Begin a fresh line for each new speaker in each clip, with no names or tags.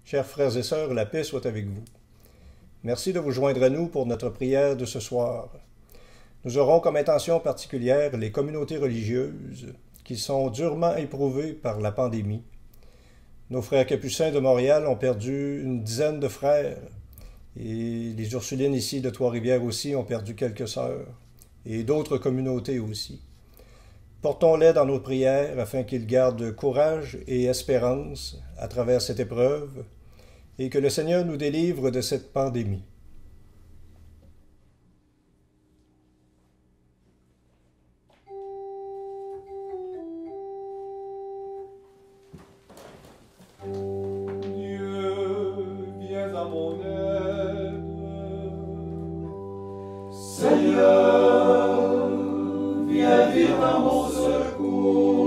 Chers frères et sœurs, la paix soit avec vous. Merci de vous joindre à nous pour notre prière de ce soir. Nous aurons comme intention particulière les communautés religieuses qui sont durement éprouvées par la pandémie. Nos frères capucins de Montréal ont perdu une dizaine de frères et les Ursulines ici de Trois-Rivières aussi ont perdu quelques sœurs et d'autres communautés aussi. Portons-les dans nos prières afin qu'ils gardent courage et espérance à travers cette épreuve et que le Seigneur nous délivre de cette pandémie.
Dieu, viens à mon aide. Seigneur, viens vite à mon secours.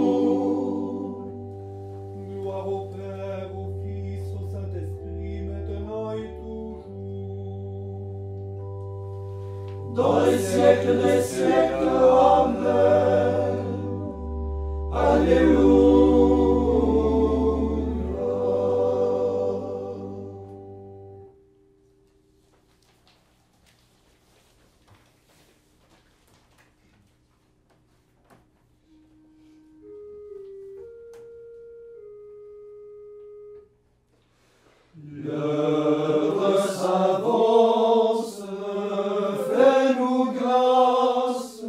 Gloire au Père, au Fils, au Saint-Esprit, maintenant et toujours. Dans les siècles des siècles, Amen. Alléluia. L'heure s'avance, fais-nous grâce,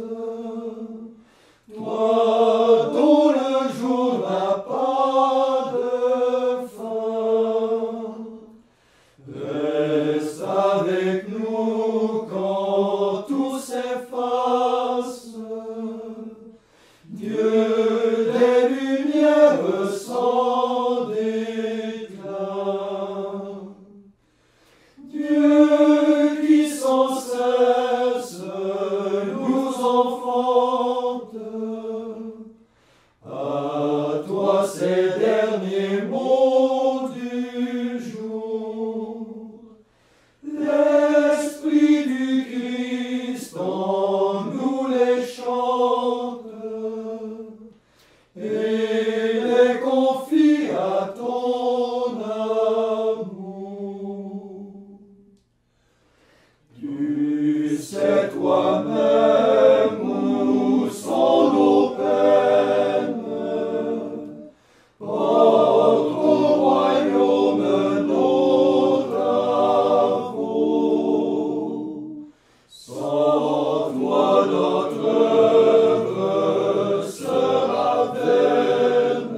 toi dont le jour n'a pas de fin. Reste avec nous quand tout s'efface, Dieu des lumières sans déclin. Dieu qui sans cesse nous enfante, à toi ces derniers mots du jour. L'Esprit du Christ en nous les chante et les confie à ton amour. Tu sais toi-même où sont nos peines, porte au royaume nos travaux. Sans toi notre œuvre sera vaine.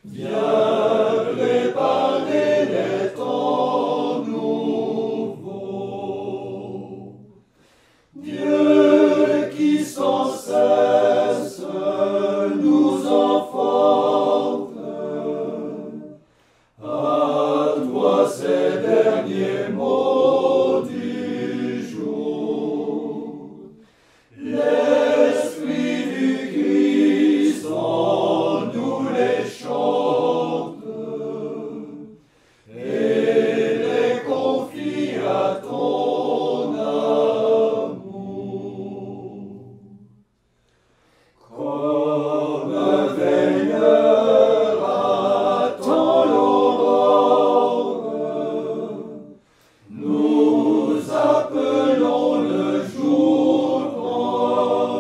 Viens préparer les temps nouveaux. Dieu qui sans cesse nous enfante, à toi ces derniers mots du jour. L'Esprit du Christ en nous les chante et les confie à ton amour. Comme un veilleur attend l'aurore, nous appelons le jour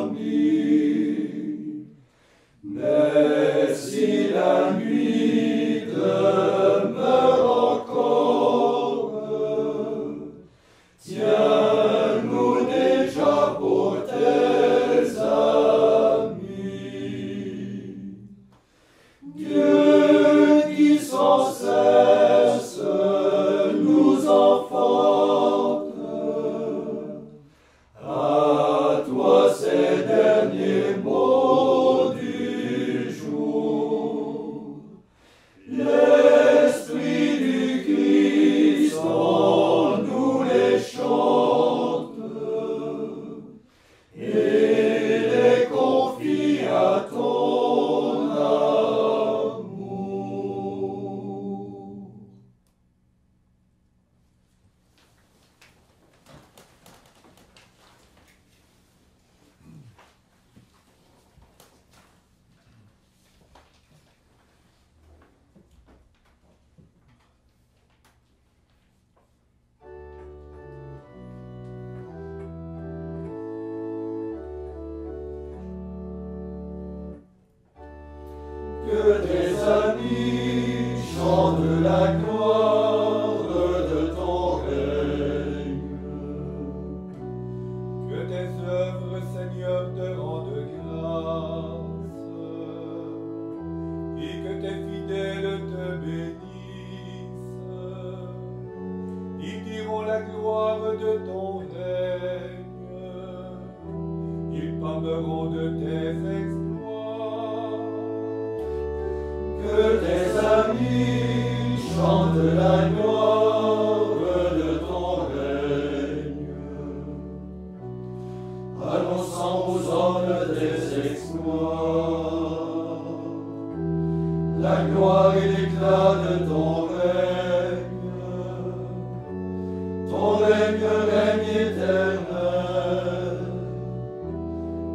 promis. Mais si la nuit demeure encore, tiens-nous déjà pour tes amis. Dieu qui sans cesse nous enfante, à toi ces derniers mots du jour. L'Esprit du Christ en nous les chante et les confie à ton amour. l'éclat de ton règne éternel,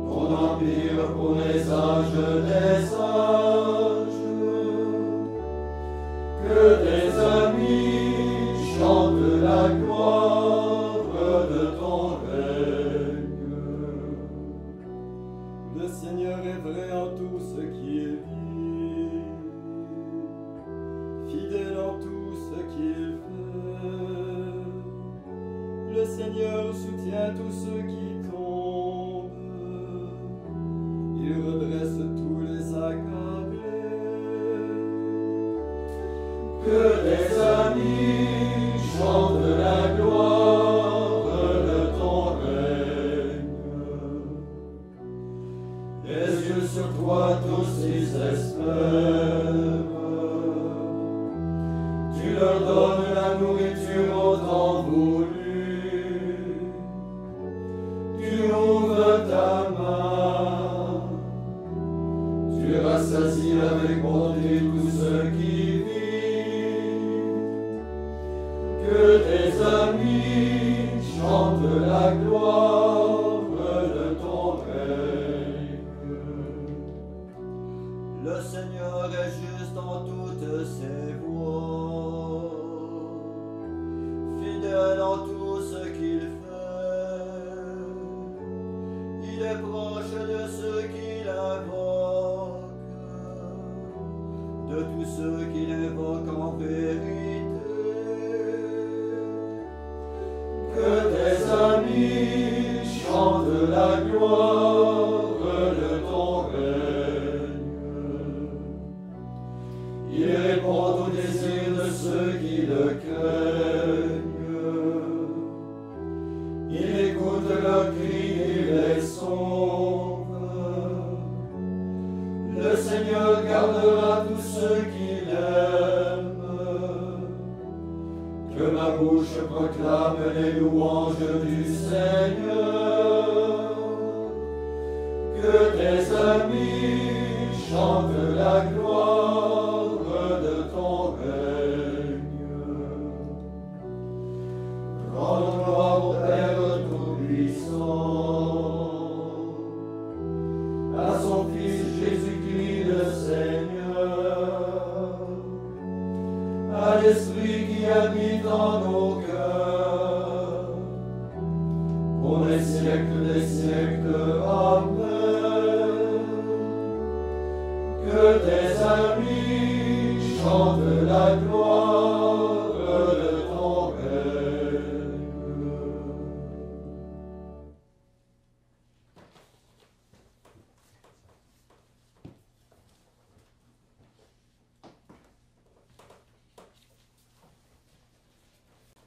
ton empire pour les âges des âges, que tes amis chantent la gloire de ton règne. Le Seigneur est vrai en tout ce qu'il dit, fidèle en tout ce qu'il fait. Le Seigneur soutient tous ceux qui tombent, il redresse tous les accablés. Que tes amis chantent la gloire de ton règne. Les yeux sur toi tous ils espèrent. Tu leur donnes la nourriture au temps voulu. Tu ouvres ta main. Tu rassasies avec bonté tous ceux qui vivent. Que tes amis chantent la gloire de ton règne. Le Seigneur est juste en toutes ses voies, fidèle en tout ce qu'il fait. Il est proche de ceux qui l'invoquent, de tous ceux qui l'invoquent en vérité. Que tes amis chantent la gloire de ton règne. Il répond aux désirs de ceux qui le craignent. Il écoute leurs cris et les sauve. Le Seigneur gardera tous ceux qui l'aiment. Que ma bouche proclame les louanges du Seigneur. Que tes amis chantent la gloire de ton règne. Rendons gloire au Père Tout-Puissant, à son Fils Jésus-Christ le Seigneur, à l'Esprit qui habite en nos cœurs, pour les siècles des siècles. Amen. Que tes amis chantent la gloire de ton règne.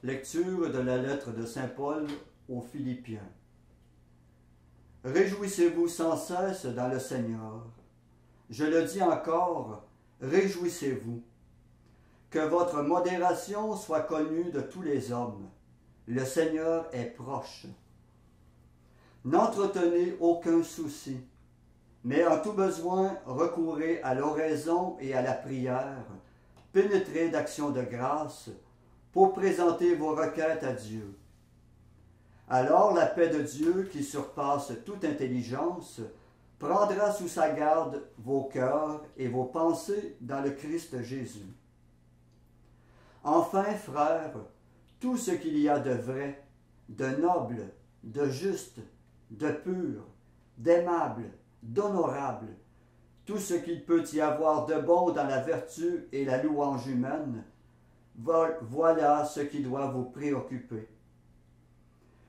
Lecture de la lettre de saint Paul aux Philippiens. Réjouissez-vous sans cesse dans le Seigneur. Je le dis encore, réjouissez-vous. Que votre modération soit connue de tous les hommes. Le Seigneur est proche. N'entretenez aucun souci, mais en tout besoin, recourez à l'oraison et à la prière, pénétrez d'actions de grâce, pour présenter vos requêtes à Dieu. Alors la paix de Dieu, qui surpasse toute intelligence, prendra sous sa garde vos cœurs et vos pensées dans le Christ Jésus. Enfin, frères, tout ce qu'il y a de vrai, de noble, de juste, de pur, d'aimable, d'honorable, tout ce qu'il peut y avoir de bon dans la vertu et la louange humaine, voilà ce qui doit vous préoccuper.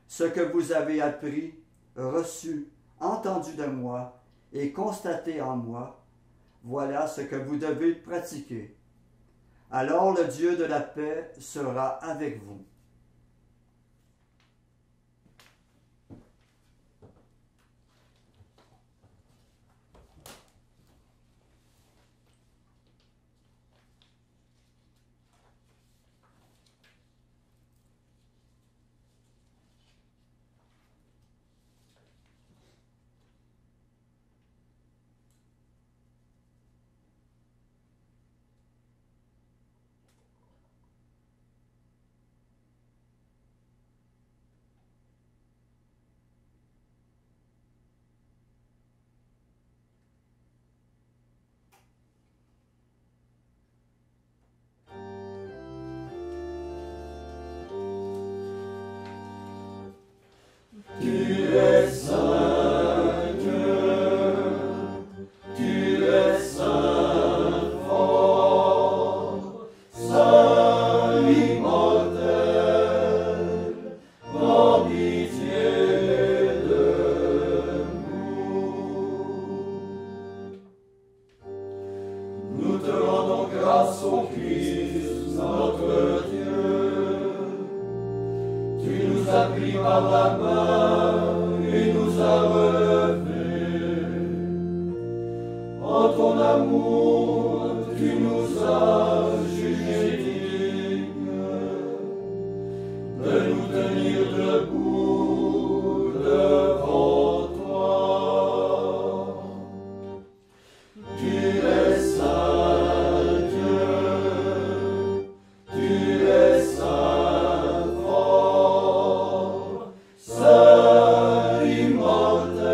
Ce que vous avez appris, reçu, entendu de moi et constaté en moi, voilà ce que vous devez pratiquer. Alors le Dieu de la paix sera avec vous.
ton Christ, notre Dieu. Tu nous as pris par la main et nous as relevés. En ton amour, tu nous as jugés dignes de nous tenir debout devant toi. Tu es saint Dieu, tu es saint fort, saint immortel,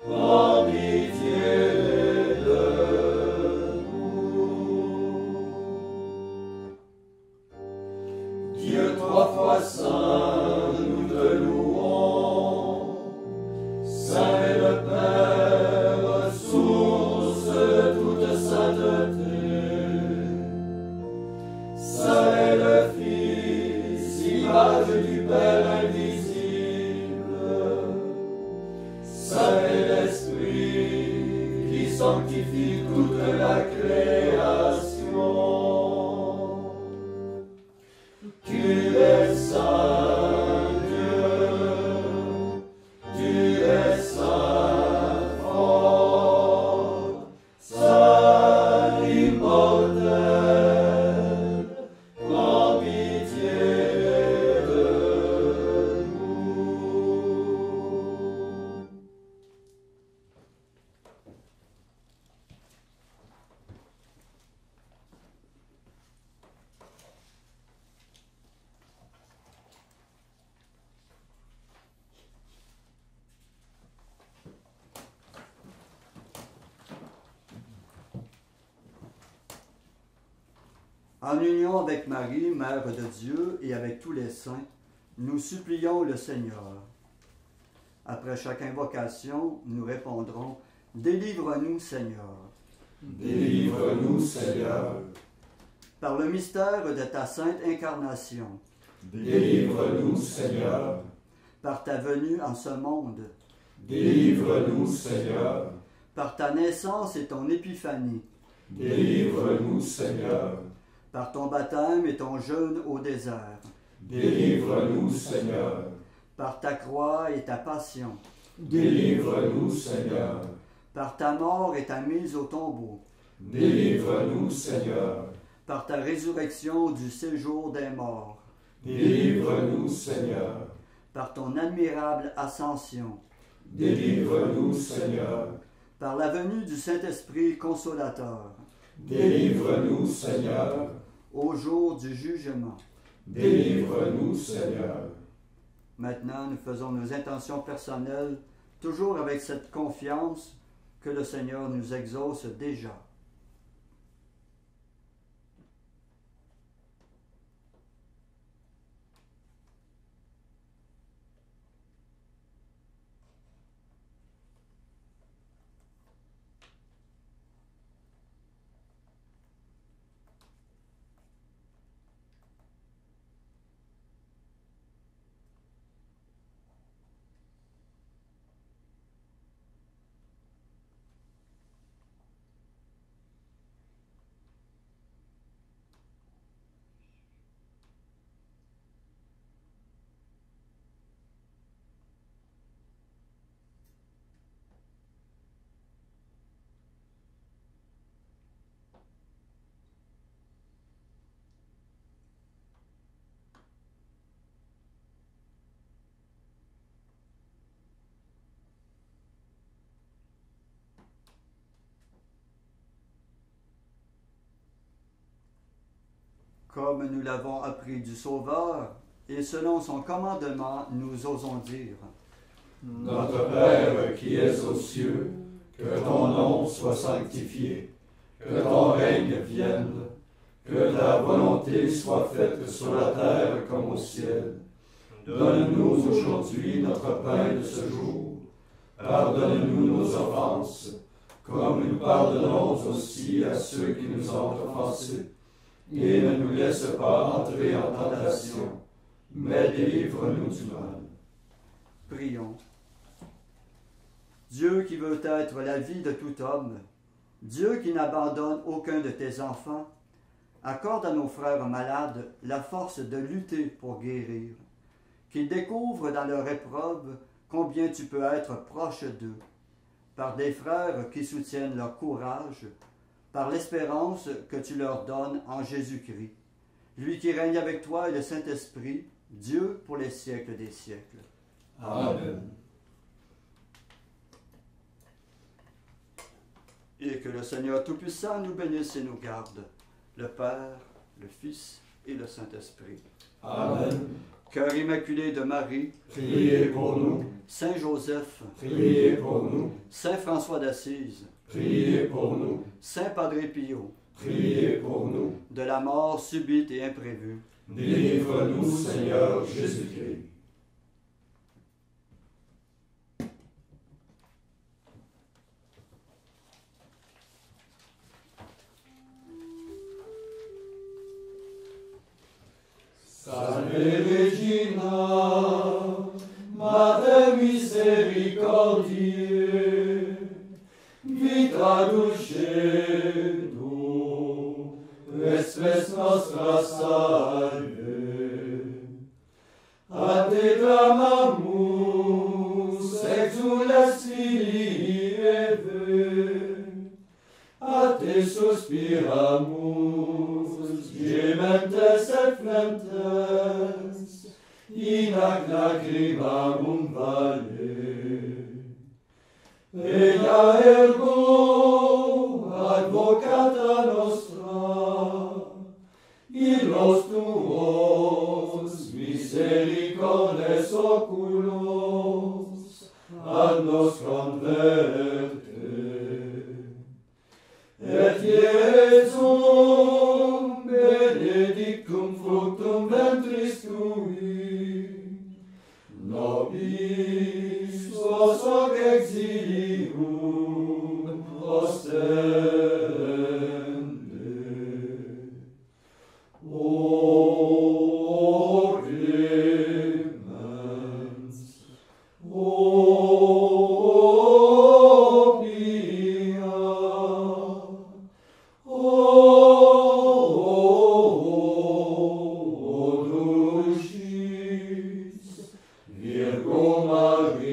prends pitié de nous. Dieu trois fois saint, nous te louons, saint est le Père, source de toute sainteté. Saint est le Fils, image du Père invisible. Saint est l'Esprit qui sanctifie toute la création. Tu es saint Dieu, tu es saint fort, saint immortel, prends pitié de nous.
En union avec Marie, Mère de Dieu, et avec tous les saints, nous supplions le Seigneur. Après chaque invocation, nous répondrons « Délivre-nous, Seigneur ».
Délivre-nous, Seigneur.
Par le mystère de ta sainte incarnation,
Délivre-nous, Seigneur.
par ta venue en ce monde,
Délivre-nous, Seigneur.
par ta naissance et ton épiphanie,
Délivre-nous, Seigneur.
par ton baptême et ton jeûne au désert,
Délivre-nous, Seigneur.
par ta croix et ta passion,
Délivre-nous, Seigneur.
par ta mort et ta mise au tombeau,
Délivre-nous, Seigneur.
par ta résurrection du séjour des morts,
Délivre-nous, Seigneur.
par ton admirable ascension,
Délivre-nous, Seigneur.
par la venue du Saint-Esprit consolateur,
Délivre-nous, Seigneur.
au jour du jugement.
Délivre-nous, Seigneur.
Maintenant, nous faisons nos intentions personnelles, toujours avec cette confiance que le Seigneur nous exauce déjà. Comme nous l'avons appris du Sauveur, et selon son commandement, nous osons dire:
Notre Père qui es aux cieux, que ton nom soit sanctifié, que ton règne vienne, que ta volonté soit faite sur la terre comme au ciel. Donne-nous aujourd'hui notre pain de ce jour. Pardonne-nous nos offenses, comme nous pardonnons aussi à ceux qui nous ont offensés. Et ne nous laisse pas entrer en tentation, mais délivre-nous du mal.
Prions. Dieu qui veut être la vie de tout homme, Dieu qui n'abandonne aucun de tes enfants, accorde à nos frères malades la force de lutter pour guérir, qu'ils découvrent dans leur épreuve combien tu peux être proche d'eux, par des frères qui soutiennent leur courage, par l'espérance que tu leur donnes en Jésus-Christ, lui qui règne avec toi et le Saint-Esprit, Dieu pour les siècles des siècles.
Amen.
Et que le Seigneur Tout-Puissant nous bénisse et nous garde, le Père, le Fils et le Saint-Esprit.
Amen.
Cœur immaculé de Marie,
Priez pour nous.
Saint Joseph,
Priez pour nous.
Saint François d'Assise,
Priez pour nous.
Saint Padre Pio,
Priez pour nous.
de la mort subite et imprévue,
Délivre-nous, Seigneur Jésus-Christ. Salve Regina, Mater misericordiae, vita dulcedo, espes nostra salve. A te clamamus, exules filii Eve, a te suspiramus, gementes et flentes, in ac lacrimam vale. Ea ergo, advocata nostra, illos tuos misericordes oculos ad nos converte. Et Iesum benedictum fructum ventris tui, nobis vos hoc exilium ostende. O clemens, o pia, o dulcis, Virgo Maria.